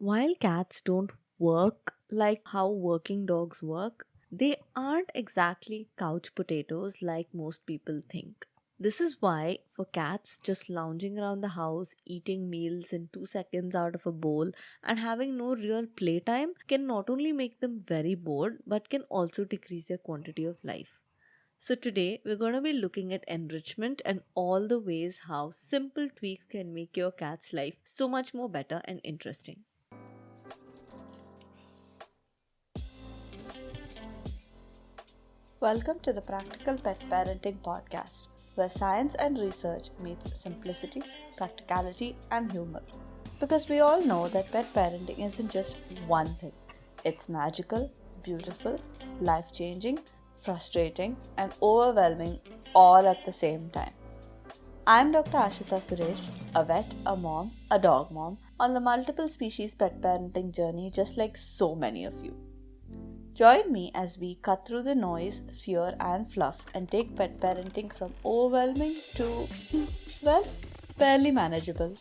While cats don't work like how working dogs work, they aren't exactly couch potatoes like most people think. This is why, for cats, just lounging around the house, eating meals in 2 seconds out of a bowl, and having no real playtime can not only make them very bored but can also decrease their quantity of life. So, today we're going to be looking at enrichment and all the ways how simple tweaks can make your cat's life so much more better and interesting. Welcome to the Practical Pet Parenting Podcast, where science and research meets simplicity, practicality, and humor. Because we all know that pet parenting isn't just one thing. It's magical, beautiful, life-changing, frustrating, and overwhelming all at the same time. I'm Dr. Ashita Suresh, a vet, a mom, a dog mom, on the multiple species pet parenting journey just like so many of you. Join me as we cut through the noise, fear, and fluff and take pet parenting from overwhelming to, well, barely manageable.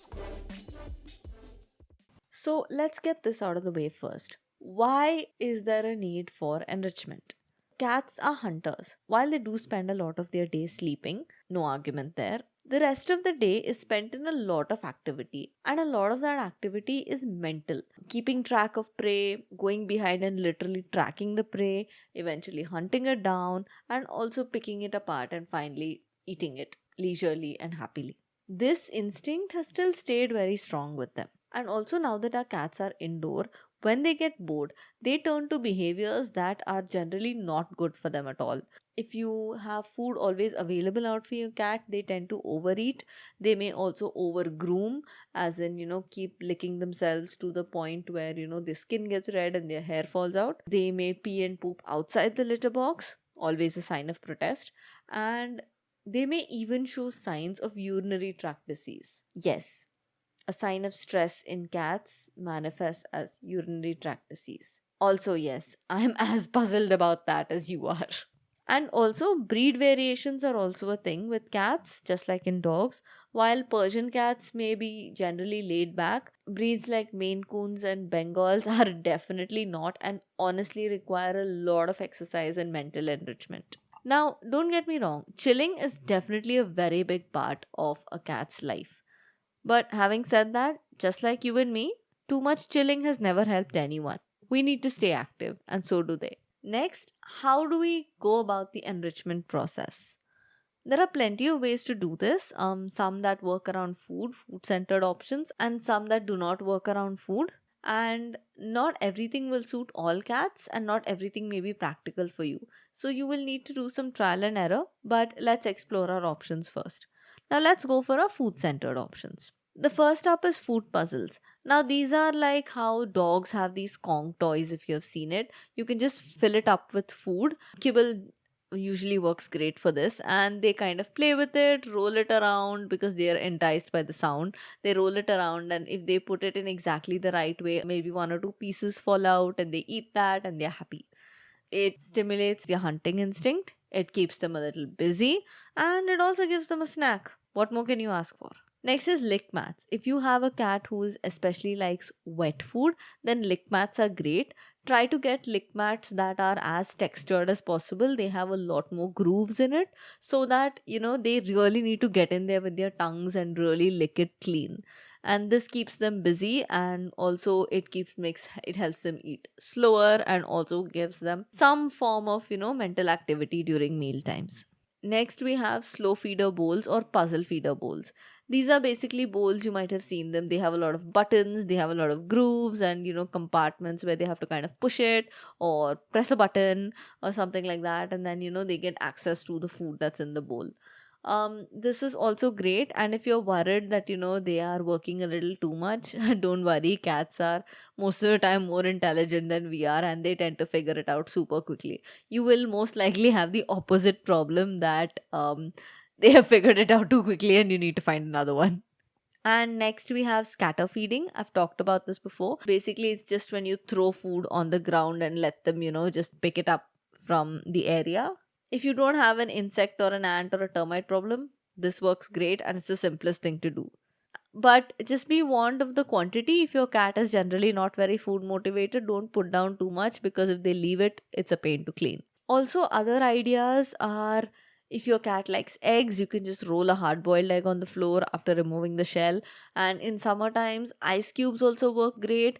So let's get this out of the way first. Why is there a need for enrichment? Cats are hunters. While they do spend a lot of their day sleeping, no argument there, the rest of the day is spent in a lot of activity, and a lot of that activity is mental. Keeping track of prey, going behind and literally tracking the prey, eventually hunting it down, and also picking it apart and finally eating it leisurely and happily. This instinct has still stayed very strong with them. And also, now that our cats are indoor, when they get bored, they turn to behaviors that are generally not good for them at all. If you have food always available out for your cat, they tend to overeat. They may also overgroom, as in, keep licking themselves to the point where, their skin gets red and their hair falls out. They may pee and poop outside the litter box, always a sign of protest. And they may even show signs of urinary tract disease. Yes, a sign of stress in cats manifests as urinary tract disease. Also, yes, I'm as puzzled about that as you are. And also, breed variations are also a thing with cats, just like in dogs. While Persian cats may be generally laid back, breeds like Maine Coons and Bengals are definitely not and honestly require a lot of exercise and mental enrichment. Now, don't get me wrong, chilling is definitely a very big part of a cat's life. But having said that, just like you and me, too much chilling has never helped anyone. We need to stay active, and so do they. Next, how do we go about the enrichment process? There are plenty of ways to do this. Some that work around food centered options, and some that do not work around food. And not everything will suit all cats, and not everything may be practical for you. So, you will need to do some trial and error, but let's explore our options first. Now, let's go for our food centered options. The first up is food puzzles. Now, these are like how dogs have these Kong toys, if you have seen it. You can just fill it up with food. Kibble usually works great for this, and they kind of play with it, roll it around because they are enticed by the sound. They roll it around, and if they put it in exactly the right way, maybe one or two pieces fall out, and they eat that and they're happy. It stimulates their hunting instinct, it keeps them a little busy, and it also gives them a snack. What more can you ask for? Next is lick mats. If you have a cat who is especially likes wet food, then lick mats are great. Try to get lick mats that are as textured as possible. They have a lot more grooves in it so that they really need to get in there with their tongues and really lick it clean. And this keeps them busy, and also it helps them eat slower and also gives them some form of mental activity during meal times. Next, we have slow feeder bowls or puzzle feeder bowls. These are basically bowls, you might have seen them. They have a lot of buttons, they have a lot of grooves, and compartments where they have to kind of push it or press a button or something like that, and then they get access to the food that's in the bowl. This is also great, and if you're worried that they are working a little too much, don't worry. Cats are most of the time more intelligent than we are, and they tend to figure it out super quickly. You will most likely have the opposite problem that they have figured it out too quickly and you need to find another one. And next we have scatter feeding. I've talked about this before. Basically, it's just when you throw food on the ground and let them, just pick it up from the area. If you don't have an insect or an ant or a termite problem, this works great and it's the simplest thing to do. But just be warned of the quantity. If your cat is generally not very food motivated, don't put down too much, because if they leave it, it's a pain to clean. Also, other ideas are, if your cat likes eggs, you can just roll a hard boiled egg on the floor after removing the shell. And in summer times, ice cubes also work great.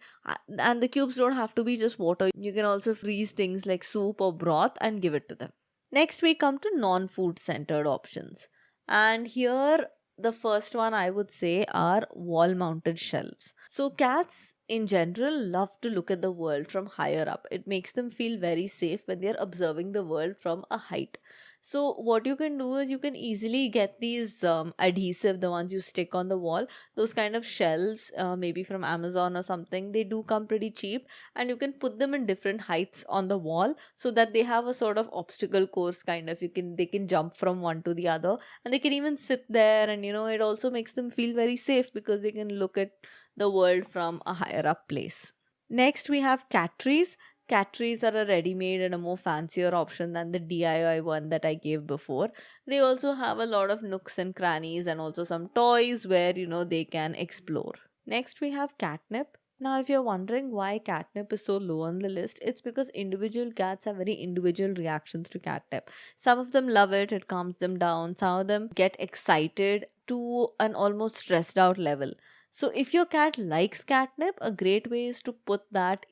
And the cubes don't have to be just water. You can also freeze things like soup or broth and give it to them. Next, we come to non food centered options. And here, the first one I would say are wall mounted shelves. So, cats in general love to look at the world from higher up. It makes them feel very safe when they're observing the world from a height. So, what you can do is you can easily get these adhesive, the ones you stick on the wall, those kind of shelves, maybe from Amazon or something. They do come pretty cheap, and you can put them in different heights on the wall so that they have a sort of obstacle course kind of. They can jump from one to the other, and they can even sit there, and it also makes them feel very safe because they can look at the world from a higher up place. Next, we have cat trees. Cat trees are a ready made and a more fancier option than the DIY one that I gave before. They also have a lot of nooks and crannies and also some toys where they can explore. Next, we have catnip. Now, if you're wondering why catnip is so low on the list, it's because individual cats have very individual reactions to catnip. Some of them love it, it calms them down. Some of them get excited to an almost stressed out level. So, if your cat likes catnip, a great way is to put that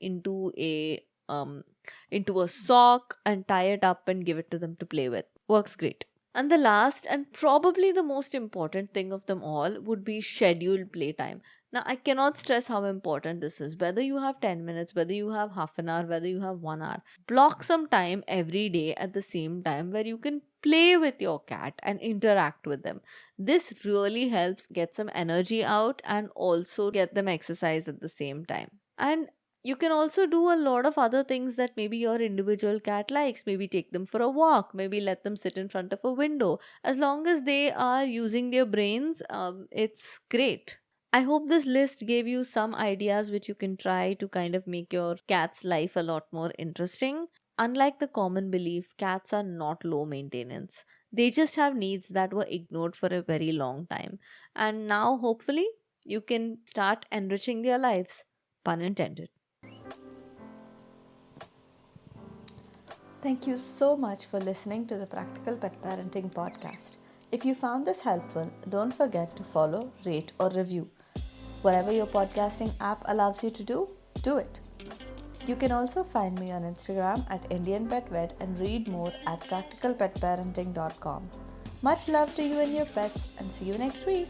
um into a sock and tie it up and give it to them to play with. Works great. And the last and probably the most important thing of them all would be scheduled playtime. Now, I cannot stress how important this is. Whether you have 10 minutes, whether you have half an hour, whether you have 1 hour, block some time every day at the same time where you can play with your cat and interact with them. This really helps get some energy out and also get them exercise at the same time. And you can also do a lot of other things that maybe your individual cat likes. Maybe take them for a walk, maybe let them sit in front of a window. As long as they are using their brains, it's great. I hope this list gave you some ideas which you can try to kind of make your cat's life a lot more interesting. Unlike the common belief, cats are not low maintenance. They just have needs that were ignored for a very long time. And now, hopefully, you can start enriching their lives. Pun intended. Thank you so much for listening to the Practical Pet Parenting podcast. If you found this helpful, don't forget to follow, rate, or review. Whatever your podcasting app allows you to do it. You can also find me on Instagram at Indian Pet Vet and read more at practicalpetparenting.com. Much love to you and your pets, and see you next week.